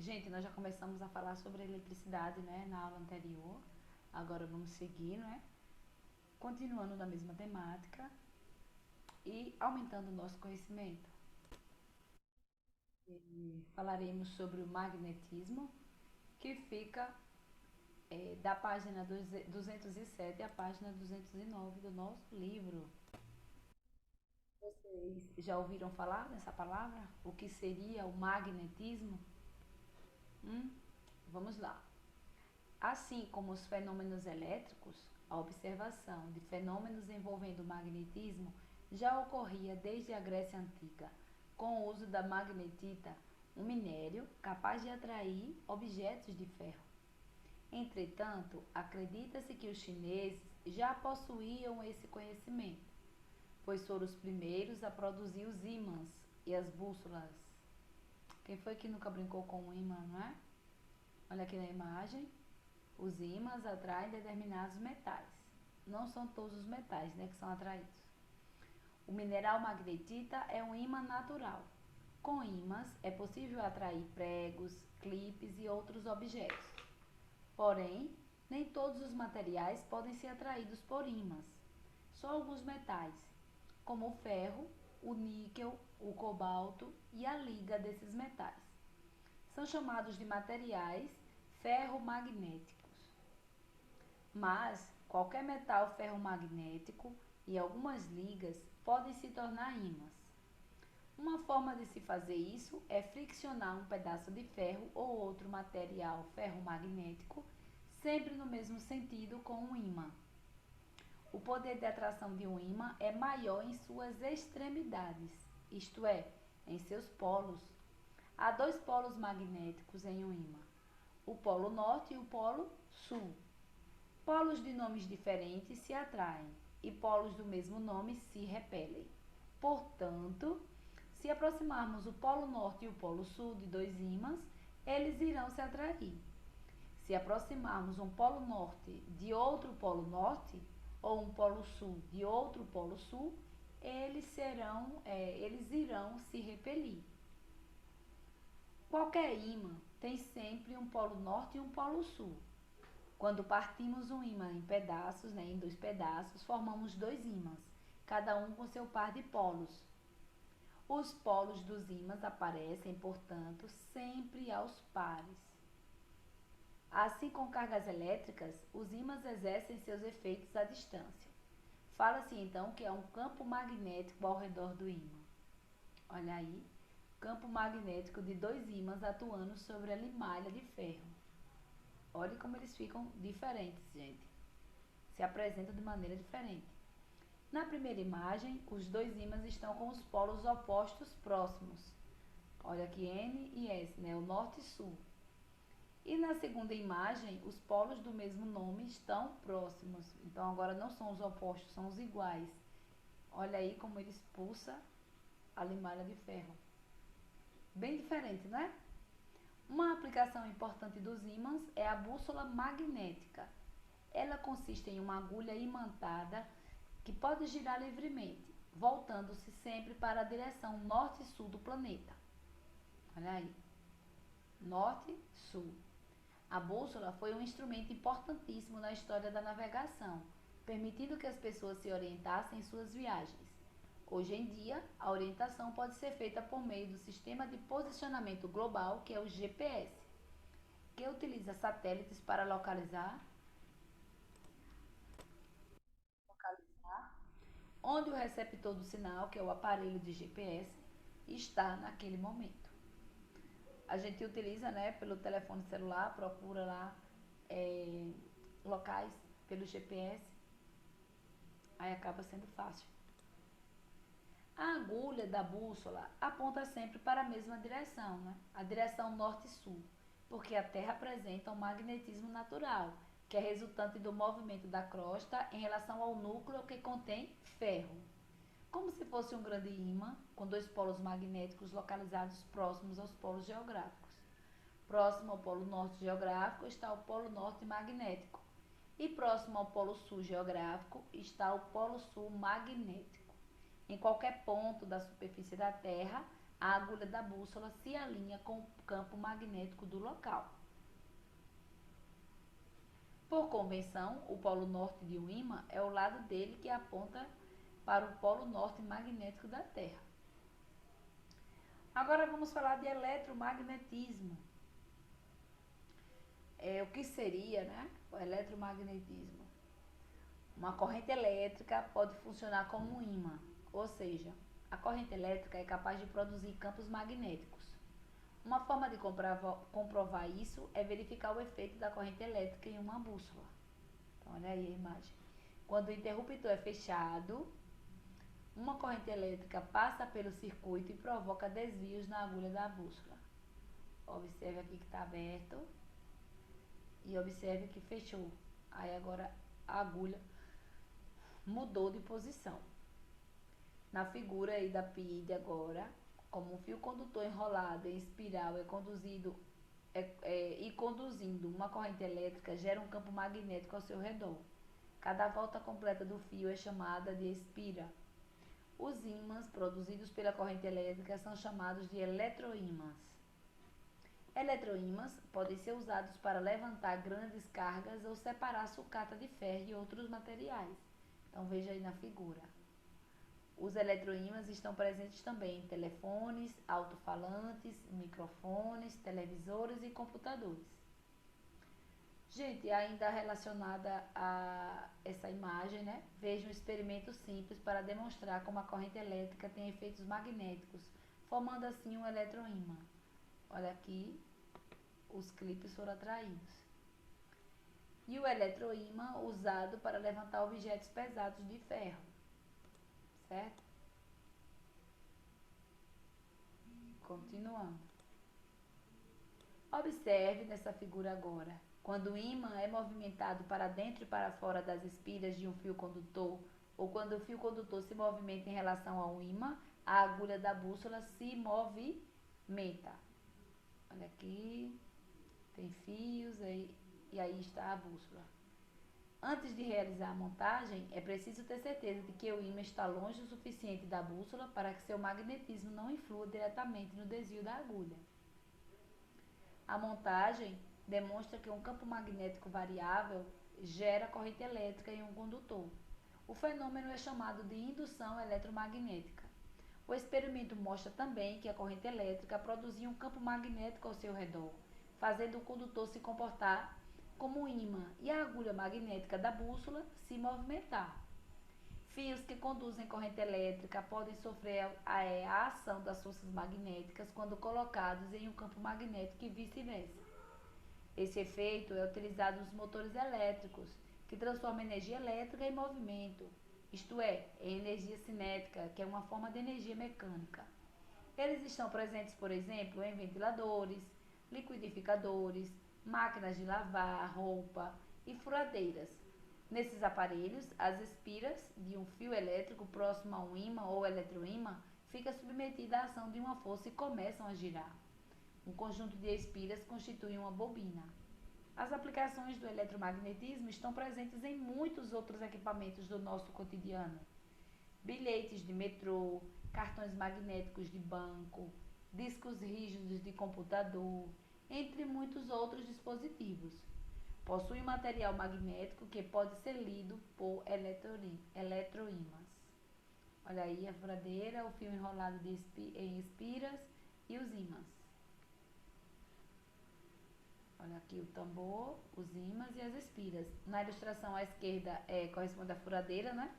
Gente, nós já começamos a falar sobre eletricidade, né, na aula anterior. Agora vamos seguir, né? Continuando na mesma temática e aumentando o nosso conhecimento. Falaremos sobre o magnetismo, que fica da página 207 à página 209 do nosso livro. Vocês já ouviram falar nessa palavra? O que seria o magnetismo? Hum? Vamos lá. Assim como os fenômenos elétricos, a observação de fenômenos envolvendo o magnetismo já ocorria desde a Grécia Antiga, com o uso da magnetita, um minério capaz de atrair objetos de ferro. Entretanto, acredita-se que os chineses já possuíam esse conhecimento, pois foram os primeiros a produzir os ímãs e as bússolas. Quem foi que nunca brincou com um ímã, não é? Olha aqui na imagem. Os ímãs atraem determinados metais. Não são todos os metais, né, que são atraídos. O mineral magnetita é um ímã natural. Com ímãs é possível atrair pregos, clipes e outros objetos. Porém, nem todos os materiais podem ser atraídos por ímãs. Só alguns metais, como o ferro, o níquel, o cobalto e a liga desses metais, são chamados de materiais ferromagnéticos. Mas qualquer metal ferromagnético e algumas ligas podem se tornar ímãs. Uma forma de se fazer isso é friccionar um pedaço de ferro ou outro material ferromagnético, sempre no mesmo sentido com um ímã. O poder de atração de um ímã é maior em suas extremidades, isto é, em seus polos. Há dois polos magnéticos em um ímã, o polo norte e o polo sul. Polos de nomes diferentes se atraem e polos do mesmo nome se repelem. Portanto, se aproximarmos o polo norte e o polo sul de dois ímãs, eles irão se atrair. Se aproximarmos um polo norte de outro polo norte ou um polo sul de outro polo sul, eles irão se repelir. Qualquer ímã tem sempre um polo norte e um polo sul. Quando partimos um ímã em pedaços, né, em dois pedaços, formamos dois ímãs, cada um com seu par de polos. Os polos dos ímãs aparecem, portanto, sempre aos pares. Assim, com cargas elétricas, os ímãs exercem seus efeitos à distância. Fala-se então que há um campo magnético ao redor do ímã. Olha aí, campo magnético de dois ímãs atuando sobre a limalha de ferro. Olha como eles ficam diferentes, gente. Se apresentam de maneira diferente. Na primeira imagem, os dois ímãs estão com os polos opostos próximos. Olha aqui N e S, né? O norte e sul. E na segunda imagem, os polos do mesmo nome estão próximos. Então agora não são os opostos, são os iguais. Olha aí como ele expulsa a limalha de ferro. Bem diferente, não é? Uma aplicação importante dos ímãs é a bússola magnética. Ela consiste em uma agulha imantada que pode girar livremente, voltando-se sempre para a direção norte e sul do planeta. Olha aí, norte e sul. A bússola foi um instrumento importantíssimo na história da navegação, permitindo que as pessoas se orientassem em suas viagens. Hoje em dia, a orientação pode ser feita por meio do Sistema de Posicionamento Global, que é o GPS, que utiliza satélites para localizar onde o receptor do sinal, que é o aparelho de GPS, está naquele momento. A gente utiliza, né, pelo telefone celular, procura lá locais pelo GPS, aí acaba sendo fácil. A agulha da bússola aponta sempre para a mesma direção, né? A direção norte-sul, porque a Terra apresenta um magnetismo natural, que é resultante do movimento da crosta em relação ao núcleo que contém ferro. Como se fosse um grande ímã, com dois polos magnéticos localizados próximos aos polos geográficos. Próximo ao polo norte geográfico está o polo norte magnético, e próximo ao polo sul geográfico está o polo sul magnético. Em qualquer ponto da superfície da Terra, a agulha da bússola se alinha com o campo magnético do local. Por convenção, o polo norte de um ímã é o lado dele que aponta para o polo norte magnético da Terra. Agora vamos falar de eletromagnetismo. O que seria, né, o eletromagnetismo? Uma corrente elétrica pode funcionar como um ímã, ou seja, a corrente elétrica é capaz de produzir campos magnéticos. Uma forma de comprovar isso é verificar o efeito da corrente elétrica em uma bússola. Então, olha aí a imagem. Quando o interruptor é fechado, uma corrente elétrica passa pelo circuito e provoca desvios na agulha da bússola. Observe aqui que está aberto e observe que fechou. Aí agora a agulha mudou de posição. Na figura aí da PID agora, como um fio condutor enrolado em espiral conduzindo uma corrente elétrica gera um campo magnético ao seu redor. Cada volta completa do fio é chamada de espira. Os ímãs produzidos pela corrente elétrica são chamados de eletroímãs. Eletroímãs podem ser usados para levantar grandes cargas ou separar sucata de ferro e outros materiais. Então veja aí na figura. Os eletroímãs estão presentes também em telefones, alto-falantes, microfones, televisores e computadores. Gente, ainda relacionada a essa imagem, né? Veja um experimento simples para demonstrar como a corrente elétrica tem efeitos magnéticos, formando assim um eletroímã. Olha aqui, os clipes foram atraídos. E o eletroímã usado para levantar objetos pesados de ferro. Certo? Continuando. Observe nessa figura agora. Quando o ímã é movimentado para dentro e para fora das espiras de um fio condutor, ou quando o fio condutor se movimenta em relação ao ímã, a agulha da bússola se movimenta. Olha aqui, tem fios aí, e aí está a bússola. Antes de realizar a montagem, é preciso ter certeza de que o ímã está longe o suficiente da bússola para que seu magnetismo não influa diretamente no desvio da agulha. A montagem demonstra que um campo magnético variável gera corrente elétrica em um condutor. O fenômeno é chamado de indução eletromagnética. O experimento mostra também que a corrente elétrica produzia um campo magnético ao seu redor, fazendo o condutor se comportar como um ímã e a agulha magnética da bússola se movimentar. Fios que conduzem corrente elétrica podem sofrer a ação das forças magnéticas quando colocados em um campo magnético e vice-versa. Esse efeito é utilizado nos motores elétricos, que transformam energia elétrica em movimento, isto é, em energia cinética, que é uma forma de energia mecânica. Eles estão presentes, por exemplo, em ventiladores, liquidificadores, máquinas de lavar roupa e furadeiras. Nesses aparelhos, as espiras de um fio elétrico próximo a um ímã ou eletroímã fica submetida à ação de uma força e começam a girar. Um conjunto de espiras constitui uma bobina. As aplicações do eletromagnetismo estão presentes em muitos outros equipamentos do nosso cotidiano. Bilhetes de metrô, cartões magnéticos de banco, discos rígidos de computador, entre muitos outros dispositivos. Possui um material magnético que pode ser lido por eletroímãs. Olha aí a furadeira, o fio enrolado em espiras e os ímãs. Olha aqui o tambor, os ímãs e as espiras. Na ilustração à esquerda corresponde à furadeira, né?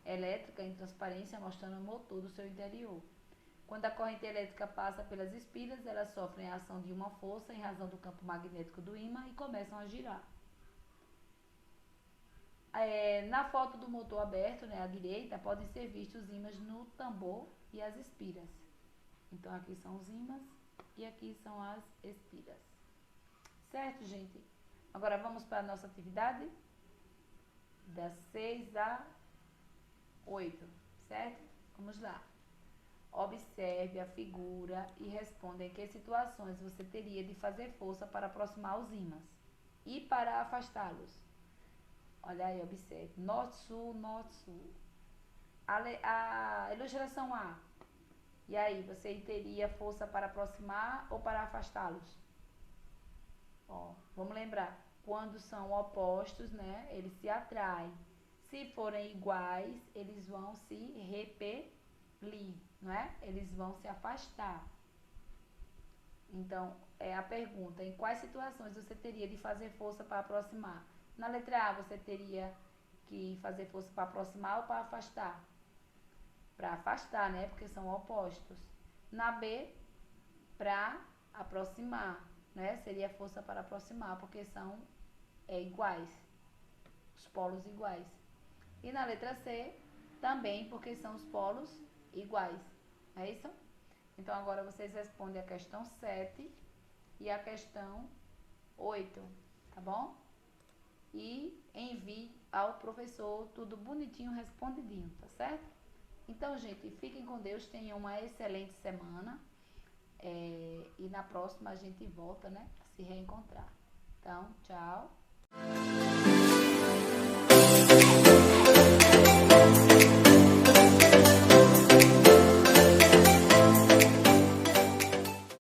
Elétrica em transparência, mostrando o motor do seu interior. Quando a corrente elétrica passa pelas espiras, elas sofrem a ação de uma força em razão do campo magnético do ímã e começam a girar. Na foto do motor aberto, né, à direita, podem ser vistos os ímãs no tambor e as espiras. Então, aqui são os ímãs e aqui são as espiras. Certo, gente? Agora, vamos para a nossa atividade? Das 6 a 8, certo? Vamos lá. Observe a figura e responda em que situações você teria de fazer força para aproximar os ímãs e para afastá-los. Olha aí, observe. Norte-sul, norte-sul. A ilustração A. E aí, você teria força para aproximar ou para afastá-los? Ó, vamos lembrar, quando são opostos, né, eles se atraem. Se forem iguais, eles vão se repelir, não é? Eles vão se afastar. Então, é a pergunta, em quais situações você teria de fazer força para aproximar? Na letra A, você teria que fazer força para aproximar ou para afastar? Para afastar, né? Porque são opostos. Na B, para aproximar, né? Seria força para aproximar, porque são iguais, os polos iguais. E na letra C, também porque são os polos iguais. É isso? Então, agora vocês respondem a questão 7 e a questão 8, tá bom? E envie ao professor tudo bonitinho, respondidinho, tá certo? Então, gente, fiquem com Deus, tenham uma excelente semana. E na próxima a gente volta, né, a se reencontrar. Então, tchau.